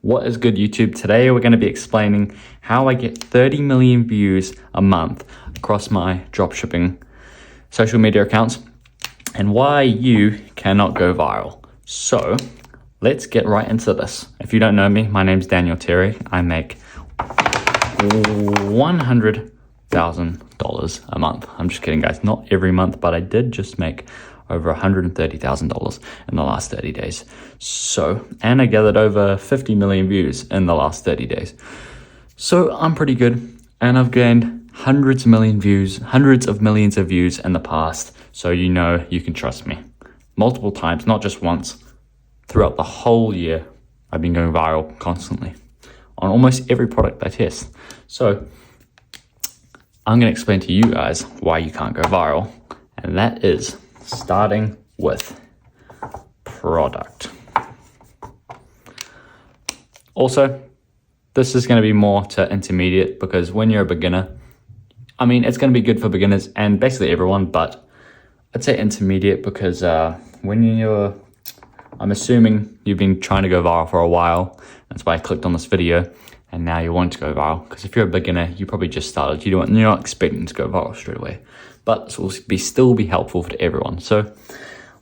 What is good, YouTube? Today we're going to be explaining how I get 30 million views a month across my dropshipping social media accounts and why you cannot go viral. So let's get right into this. If you don't know me, my name's Daniel Terry. I make $100,000 a month. I'm just kidding, guys. Not every month, but I did just make over $130,000 in the last 30 days. So, and I gathered over 50 million views in the last 30 days. So I'm pretty good. And I've gained hundreds of millions of views in the past. So you know you can trust me. Multiple times, not just once. Throughout the whole year, I've been going viral constantly on almost every product I test. So I'm going to explain to you guys why you can't go viral. And that is starting with product. Also, this is going to be more to intermediate because when you're a beginner, I mean, it's going to be good for beginners and basically everyone, but I'd say intermediate because I'm assuming you've been trying to go viral for a while. That's why I clicked on this video and now you want to go viral. Because if you're a beginner, you probably just started. You're not expecting to go viral straight away. But this will still be helpful to everyone. So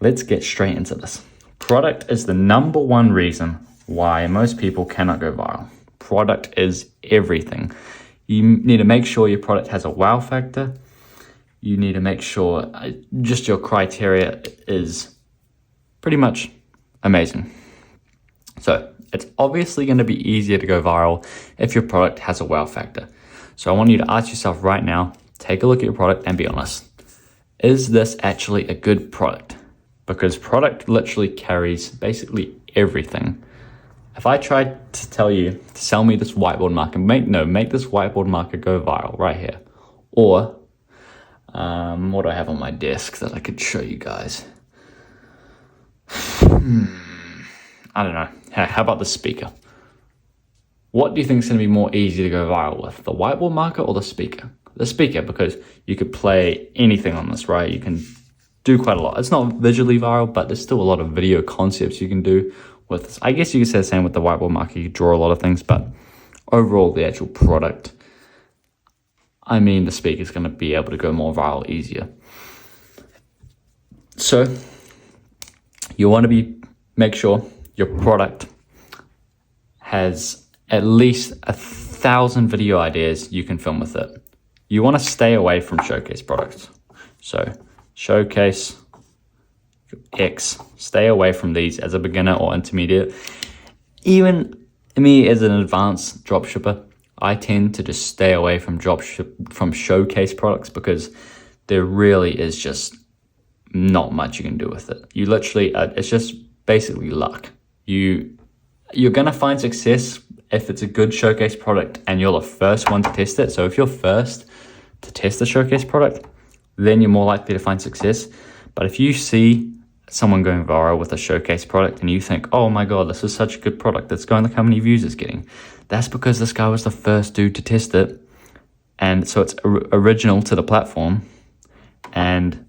let's get straight into this. Product is the number one reason why most people cannot go viral. Product is everything. You need to make sure your product has a wow factor. You need to make sure just your criteria is pretty much amazing. So it's obviously going to be easier to go viral if your product has a wow factor. So I want you to ask yourself right now, take a look at your product and be honest. Is this actually a good product? Because product literally carries basically everything. If I tried to tell you to sell me this whiteboard marker, make this whiteboard marker go viral right here. Or what do I have on my desk that I could show you guys? I don't know. How about the speaker? What do you think is going to be more easy to go viral with? The whiteboard marker or the speaker? The speaker, because you could play anything on this, right? You can do quite a lot. It's not visually viral, but there's still a lot of video concepts you can do with this. I guess you could say the same with the whiteboard marker. You draw a lot of things, but overall, the actual product, I mean, the speaker is going to be able to go more viral easier. So you want to make sure your product has at least 1,000 video ideas you can film with it. You want to stay away from showcase products. So showcase X, stay away from these as a beginner or intermediate. Even me as an advanced dropshipper, I tend to just stay away from showcase products because there really is just not much you can do with it. You literally, it's just basically luck. You're going to find success if it's a good showcase product and you're the first one to test it. So if you're first to test the showcase product, then you're more likely to find success. But if you see someone going viral with a showcase product and you think, oh my God, this is such a good product, let's go and look how many views it's getting. That's because this guy was the first dude to test it. And so it's original to the platform and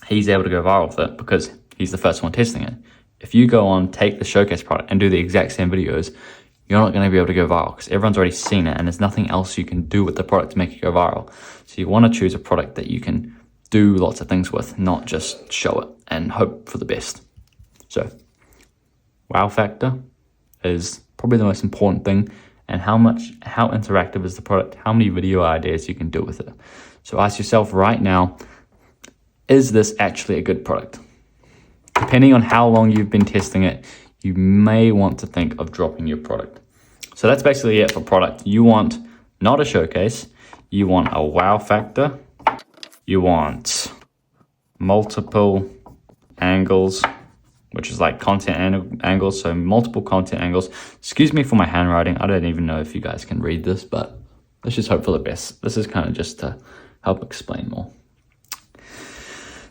he's able to go viral with it because he's the first one testing it. If you go on, take the showcase product and do the exact same videos, you're not going to be able to go viral because everyone's already seen it and there's nothing else you can do with the product to make it go viral. So you want to choose a product that you can do lots of things with, not just show it and hope for the best. So wow factor is probably the most important thing, and how interactive is the product, how many video ideas you can do with it. So ask yourself right now, is this actually a good product? Depending on how long you've been testing it, you may want to think of dropping your product. So that's basically it for product. You want not a showcase, you want a wow factor, you want multiple angles, which is like content angles, so multiple content angles. Excuse me for my handwriting. I don't even know if you guys can read this, but let's just hope for the best. This is kind of just to help explain more.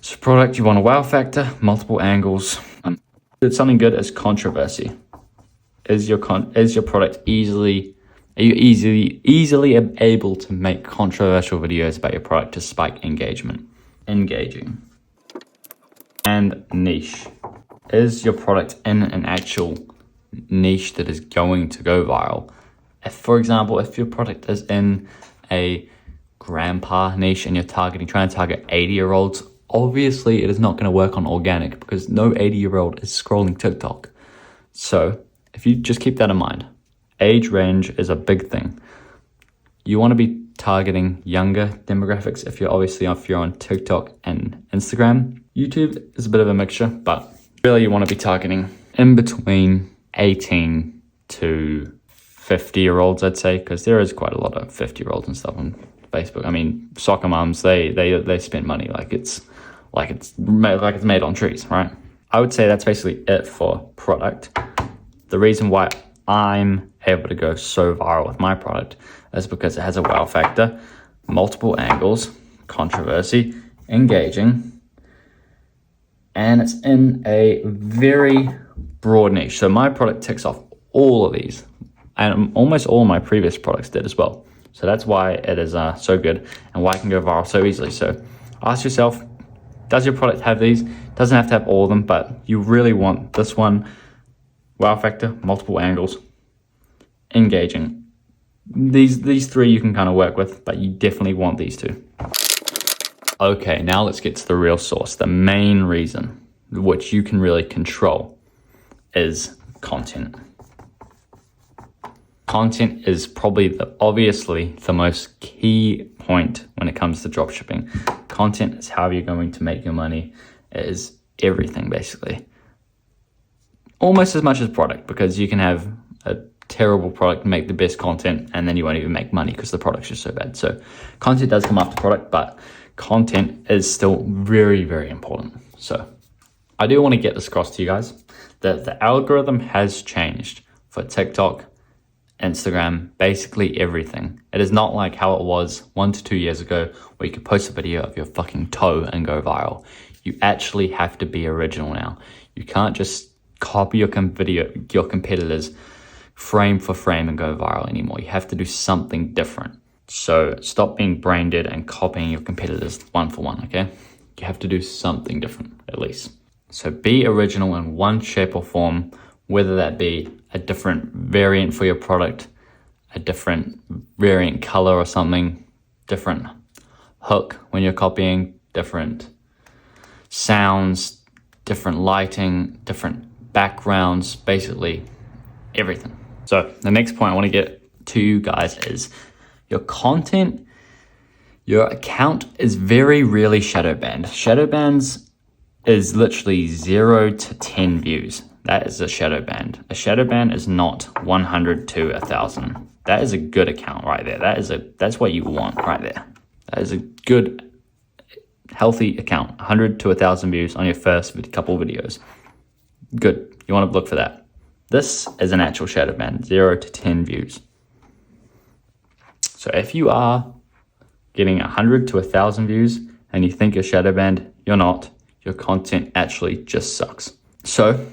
So product, you want a wow factor, multiple angles. Did something good as controversy. Is your product easily able to make controversial videos about your product to spike engagement? Engaging. And niche. Is your product in an actual niche that is going to go viral. If, for example, if your product is in a grandpa niche and you're trying to target 80-year-olds, obviously it is not going to work on organic because no 80-year-old is scrolling TikTok. So if you just keep that in mind, age range is a big thing. You want to be targeting younger demographics if you're on TikTok and Instagram. YouTube is a bit of a mixture, but really you want to be targeting in between 18 to 50-year-olds, I'd say, because there is quite a lot of 50-year-olds and stuff on Facebook. I mean, soccer moms, they spend money like it's made on trees, right? I would say that's basically it for product. The reason why I'm able to go so viral with my product is because it has a wow factor, multiple angles, controversy, engaging, and it's in a very broad niche. So my product ticks off all of these, and almost all my previous products did as well. So that's why it is so good and why it can go viral so easily. So ask yourself, does your product have these? Doesn't have to have all of them, but you really want this one: wow factor, multiple angles, engaging. These three you can kind of work with, but you definitely want these two. Okay, now let's get to the real source. The main reason, which you can really control, is content. Content is probably obviously the most key point when it comes to dropshipping. Content is how you're going to make your money. It is everything, basically. Almost as much as product, because you can have a terrible product and make the best content, and then you won't even make money because the product's just so bad. So content does come after product, but content is still very, very important. So I do want to get this across to you guys that the algorithm has changed for TikTok, Instagram, basically everything. It is not like how it was 1 to 2 years ago where you could post a video of your fucking toe and go viral. You actually have to be original now. You can't just copy your competitors frame for frame and go viral anymore. You have to do something different. So stop being brain dead and copying your competitors one for one, okay? You have to do something different, at least. So be original in one shape or form, whether that be a different variant for your product, a different variant color or something, different hook when you're copying, different sounds, different lighting, different backgrounds, basically everything. So the next point I want to get to you guys is your content, your account is very rarely shadow banned. Shadow bans is literally 0 to 10 views. That is a shadow ban. A shadow ban is not 100 to 1,000. That is a good account right there. That's what you want right there. That is a good, healthy account. 100 to 1,000 views on your first couple videos. Good. You want to look for that. This is an actual shadow ban, 0 to 10 views. So if you are getting 100 to 1,000 views and you think you're shadow banned, you're not. Your content actually just sucks. So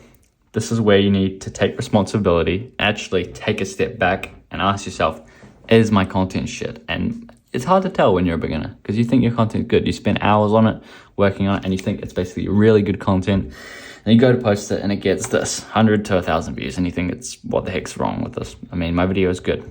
this is where you need to take responsibility, actually take a step back and ask yourself, is my content shit? And it's hard to tell when you're a beginner because you think your content's good. You spend hours on it, working on it, and you think it's basically really good content. And you go to post it and it gets this 100 to 1,000 views and you think it's, what the heck's wrong with this? I mean, my video is good.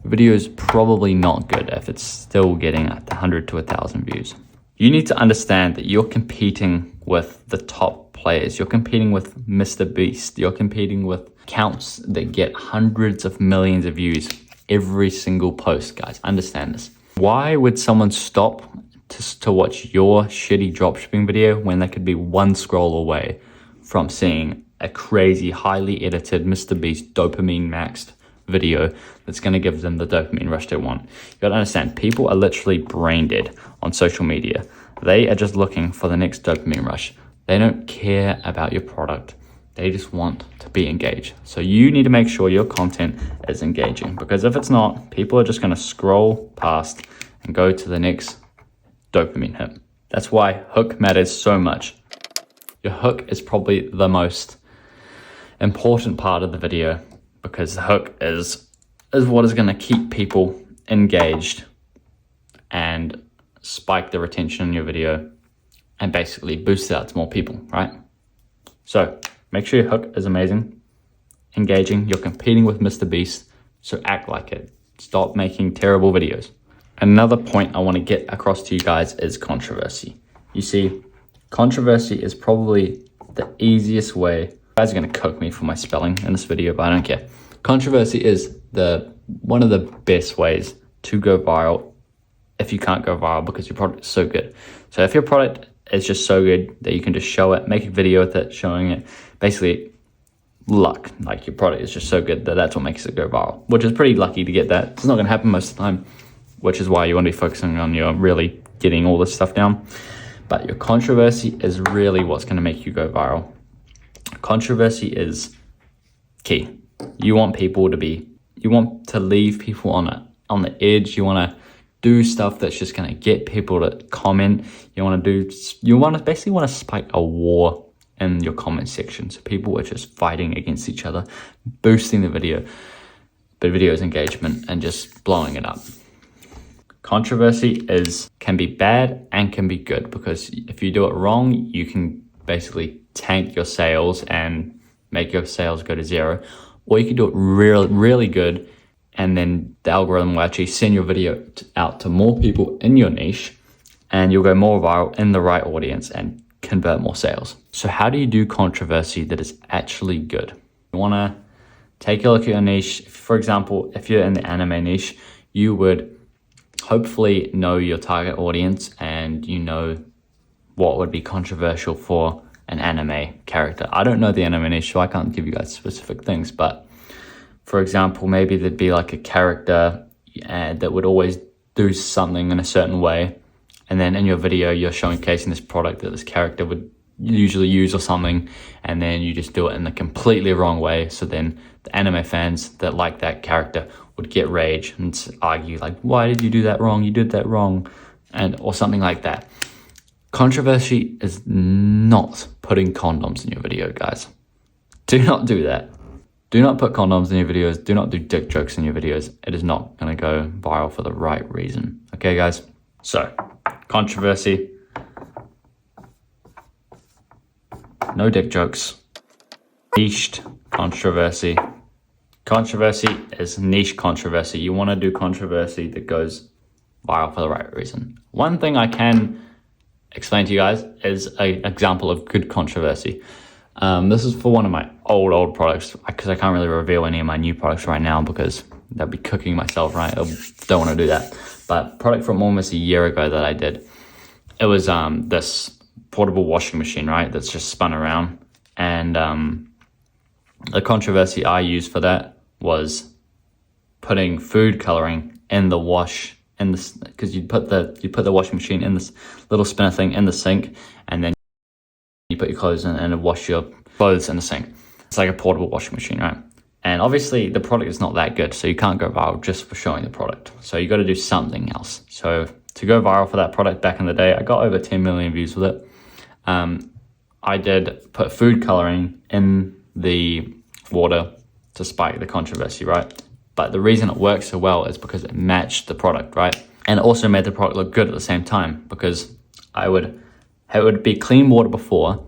The video is probably not good if it's still getting 100 to 1,000 views. You need to understand that you're competing with the top players. You're competing with Mr. Beast. You're competing with accounts that get hundreds of millions of views every single post, guys. Understand this. Why would someone stop to watch your shitty dropshipping video when they could be one scroll away from seeing a crazy, highly edited Mr. Beast dopamine maxed video that's going to give them the dopamine rush they want? You got to understand, people are literally brain dead on social media. They are just looking for the next dopamine rush. They don't care about your product. They just want to be engaged. So you need to make sure your content is engaging, because if it's not, people are just going to scroll past and go to the next dopamine hit. That's why hook matters so much. Your hook is probably the most important part of the video, because the hook is what is going to keep people engaged and spike the retention in your video and basically boost it out to more people, right? So make sure your hook is amazing, engaging. You're competing with Mr. Beast, so act like it. Stop making terrible videos. Another point I want to get across to you guys is controversy. You see, controversy is probably the easiest way. You guys are going to cook me for my spelling in this video, but I don't care. Controversy is one of the best ways to go viral if you can't go viral because your product is so good. So if your product is just so good that you can just show it, make a video with it, showing it, basically luck, like your product is just so good that that's what makes it go viral, which is pretty lucky to get that. It's not going to happen most of the time, which is why you want to be focusing on your really getting all this stuff down. But your controversy is really what's going to make you go viral. Controversy is key. You want to leave people on the edge. You want to do stuff that's just going to get people to comment. You basically want to spike a war in your comment section. So people are just fighting against each other, boosting the video's engagement and just blowing it up. Controversy can be bad and can be good, because if you do it wrong, you can basically tank your sales and make your sales go to zero. Or you can do it really good, and then the algorithm will actually send your video out to more people in your niche, and you'll go more viral in the right audience and convert more sales. So how do you do controversy that is actually good? You want to take a look at your niche. For example, if you're in the anime niche, you would hopefully know your target audience and you know what would be controversial for an anime character. I don't know the anime niche, so I can't give you guys specific things, but for example, maybe there'd be like a character that would always do something in a certain way, and then in your video you're showcasing this product that this character would usually use or something, and then you just do it in the completely wrong way. So then the anime fans that like that character would get rage and argue like, why did you do that wrong? You did that wrong, or something like that. Controversy is not putting condoms in your video, guys. Do not do that. Do not put condoms in your videos. Do not do dick jokes in your videos. It is not going to go viral for the right reason. Okay, guys? So, controversy. No dick jokes. Niched controversy. Controversy is niche controversy. You want to do controversy that goes viral for the right reason. One thing I can explain to you guys is an example of good controversy. This is for one of my old products, because I can't really reveal any of my new products right now because that'd be cooking myself, right? I don't want to do that. But product from almost a year ago that I did, it was this portable washing machine, right? That's just spun around. And the controversy I used for that was putting food coloring in the wash, because you put the washing machine in this little spinner thing in the sink, and then you put your clothes in and wash your clothes in the sink. It's like a portable washing machine, right? And obviously the product is not that good, so you can't go viral just for showing the product. So you got to do something else. So to go viral for that product back in the day, I got over 10 million views with it. I did put food coloring in the water to spike the controversy, right? But the reason it worked so well is because it matched the product, right? And it also made the product look good at the same time, because it would be clean water before,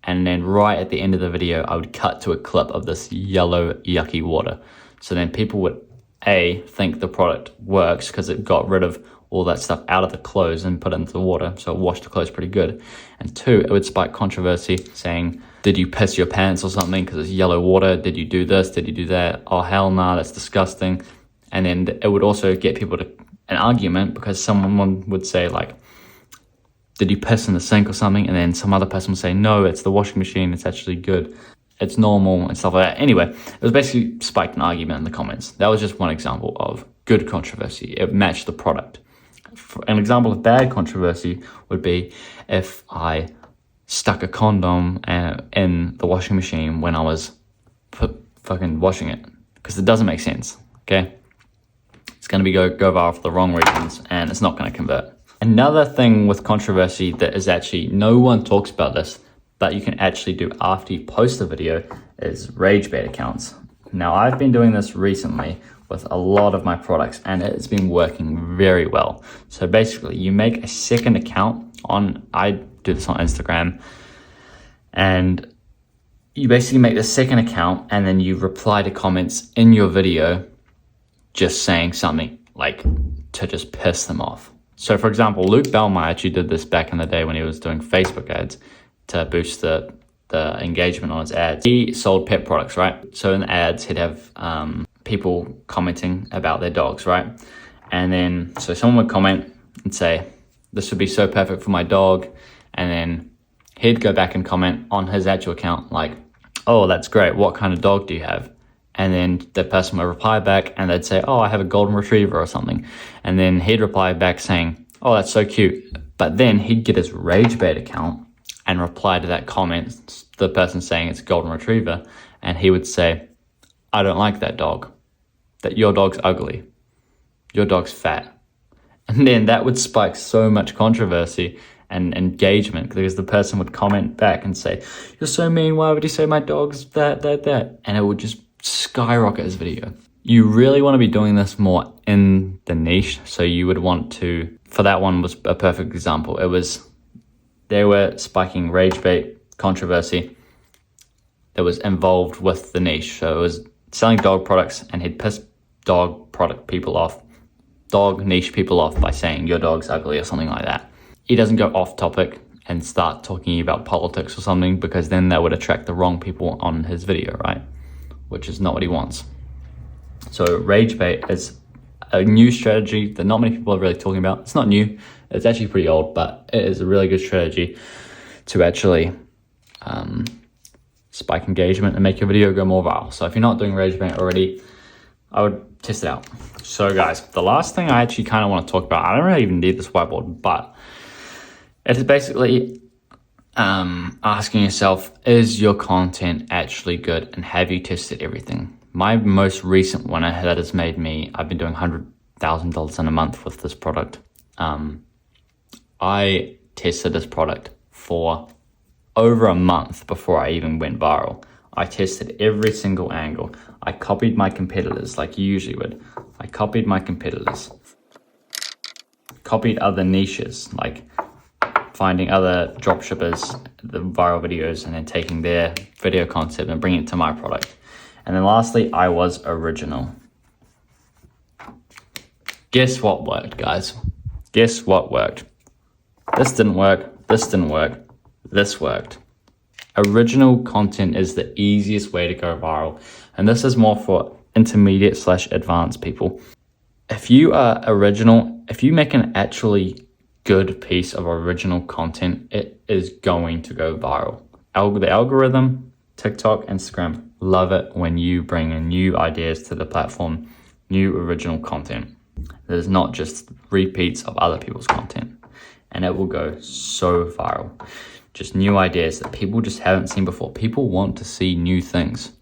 and then right at the end of the video, I would cut to a clip of this yellow, yucky water. So then people would, A, think the product works because it got rid of all that stuff out of the clothes and put it into the water, so it washed the clothes pretty good. And two, it would spike controversy, saying, did you piss your pants or something because it's yellow water? Did you do this? Did you do that? Oh, hell nah, that's disgusting. And then it would also get people to an argument, because someone would say like, did you piss in the sink or something? And then some other person would say, no, it's the washing machine, it's actually good, it's normal, and stuff like that. Anyway, it was basically spiked an argument in the comments. That was just one example of good controversy. It matched the product. An example of bad controversy would be if I stuck a condom in the washing machine when I was fucking washing it, because it doesn't make sense, okay? It's going to go viral for the wrong reasons, and it's not going to convert. Another thing with controversy that is actually, no one talks about this, but you can actually do after you post the video, is rage bait accounts. Now, I've been doing this recently with a lot of my products, and it's been working very well. So basically, you make a second account I do this on Instagram, and you basically make the second account and then you reply to comments in your video just saying something like to just piss them off. So for example, Luke Bellmeyer actually did this back in the day when he was doing Facebook ads to boost the engagement on his ads. He sold pet products, right? So in the ads, he'd have people commenting about their dogs, right? And then, so someone would comment and say, this would be so perfect for my dog. And then he'd go back and comment on his actual account like, oh, that's great. What kind of dog do you have? And then the person would reply back and they'd say, oh, I have a golden retriever or something. And then he'd reply back saying, oh, that's so cute. But then he'd get his rage bait account and reply to that comment, the person saying it's a golden retriever. And he would say, I don't like that dog. That your dog's ugly. Your dog's fat. And then that would spike so much controversy and engagement because the person would comment back and say, you're so mean, why would you say my dog's that? And it would just skyrocket his video. You really want to be doing this more in the niche. So you would want to, for that one was a perfect example. They were spiking rage bait controversy that was involved with the niche. So it was selling dog products and he'd piss dog product people off, dog niche people off by saying your dog's ugly or something like that. He doesn't go off topic and start talking about politics or something because then that would attract the wrong people on his video, right? Which is not what he wants. So rage bait is a new strategy that not many people are really talking about. It's not new, it's actually pretty old, but it is a really good strategy to actually spike engagement and make your video go more viral. So if you're not doing rage bait already, I would test it out. So guys, the last thing I actually kind of want to talk about, I don't really even need this whiteboard, but it is basically asking yourself, is your content actually good and have you tested everything? My most recent one that has made me, I've been doing $100,000 in a month with this product. I tested this product for over a month before I even went viral. I tested every single angle. I copied my competitors like you usually would. I copied my competitors. Copied other niches, like finding other dropshippers, the viral videos, and then taking their video concept and bringing it to my product. And then lastly, I was original. Guess what worked, guys? Guess what worked? This didn't work, this didn't work, this worked. Original content is the easiest way to go viral. And this is more for intermediate/advanced people. If you are original, if you make an actually good piece of original content, it is going to go viral. The algorithm, TikTok, Instagram, love it when you bring in new ideas to the platform, new original content. There's not just repeats of other people's content, and it will go so viral. Just new ideas that people just haven't seen before. People want to see new things.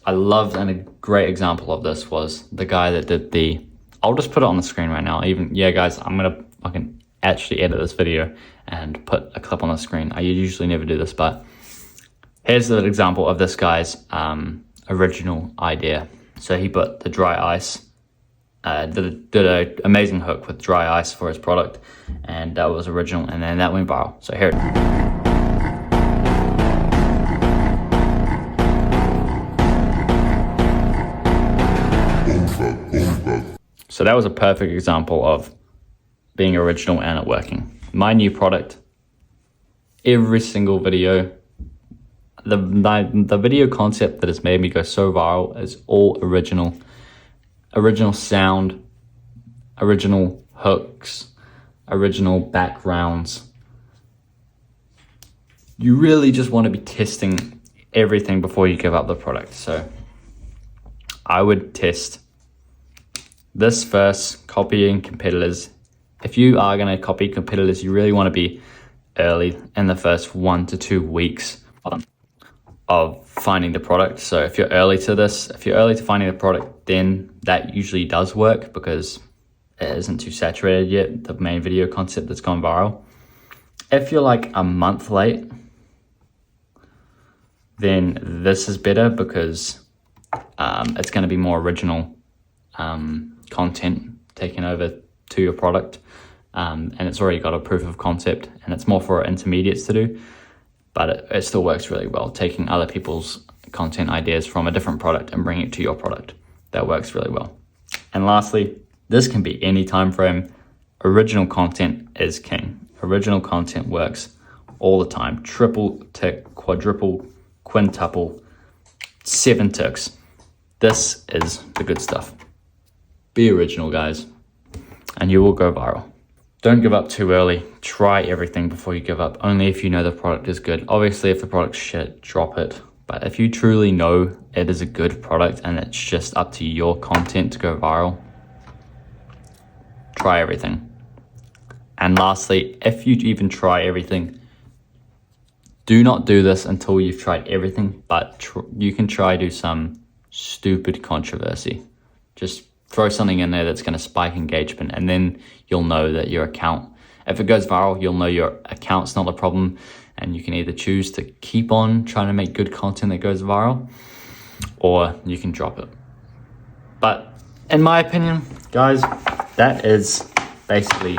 I loved, and a great example of this was the guy that did I'll just put it on the screen right now. Yeah guys, I'm gonna fucking actually edit this video and put a clip on the screen. I usually never do this, but here's an example of this guy's original idea. So he put the dry ice, did an amazing hook with dry ice for his product, and that was original, and then that went viral. So here it is. So that was a perfect example of being original and it working. My new product, every single video, the video concept that has made me go so viral is all original. Original sound, original hooks, original backgrounds. You really just want to be testing everything before you give up the product. So I would test this first, copying competitors. If you are going to copy competitors, you really want to be early in the first 1 to 2 weeks of finding the product. So if you're early to this, if you're early to finding the product, then that usually does work because it isn't too saturated yet, the main video concept that's gone viral. If you're like a month late, then this is better because it's going to be more original content taken over to your product, and it's already got a proof of concept, and it's more for intermediates to do. but it still works really well. Taking other people's content ideas from a different product and bringing it to your product. That works really well. And lastly, this can be any time frame. Original content is king. Original content works all the time. Triple tick, quadruple, quintuple, 7 ticks. This is the good stuff. Be original, guys, and you will go viral. Don't give up too early. Try everything before you give up. Only if you know the product is good. Obviously, if the product's shit, drop it. But if you truly know it is a good product and it's just up to your content to go viral, try everything. And lastly, if you even try everything, do not do this until you've tried everything, but you can try do some stupid controversy. Just throw something in there that's going to spike engagement, and then you'll know that your account, if it goes viral, you'll know your account's not a problem, and you can either choose to keep on trying to make good content that goes viral, or you can drop it. But in my opinion, guys, that is basically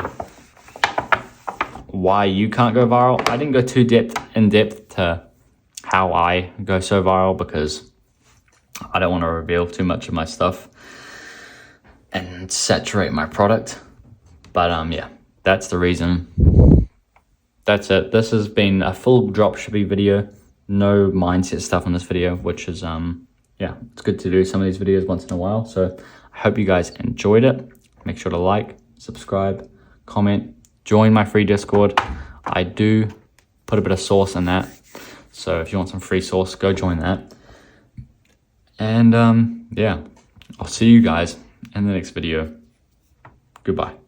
why you can't go viral. I didn't go too in depth to how I go so viral, because I don't want to reveal too much of my stuff and saturate my product. But yeah, that's the reason. That's it. This has been a full dropshipping video. No mindset stuff on this video, which is yeah, it's good to do some of these videos once in a while. So I hope you guys enjoyed it. Make sure to like, subscribe, comment, join my free Discord. I do put a bit of sauce in that, so if you want some free sauce, go join that. And yeah, I'll see you guys in the next video. Goodbye.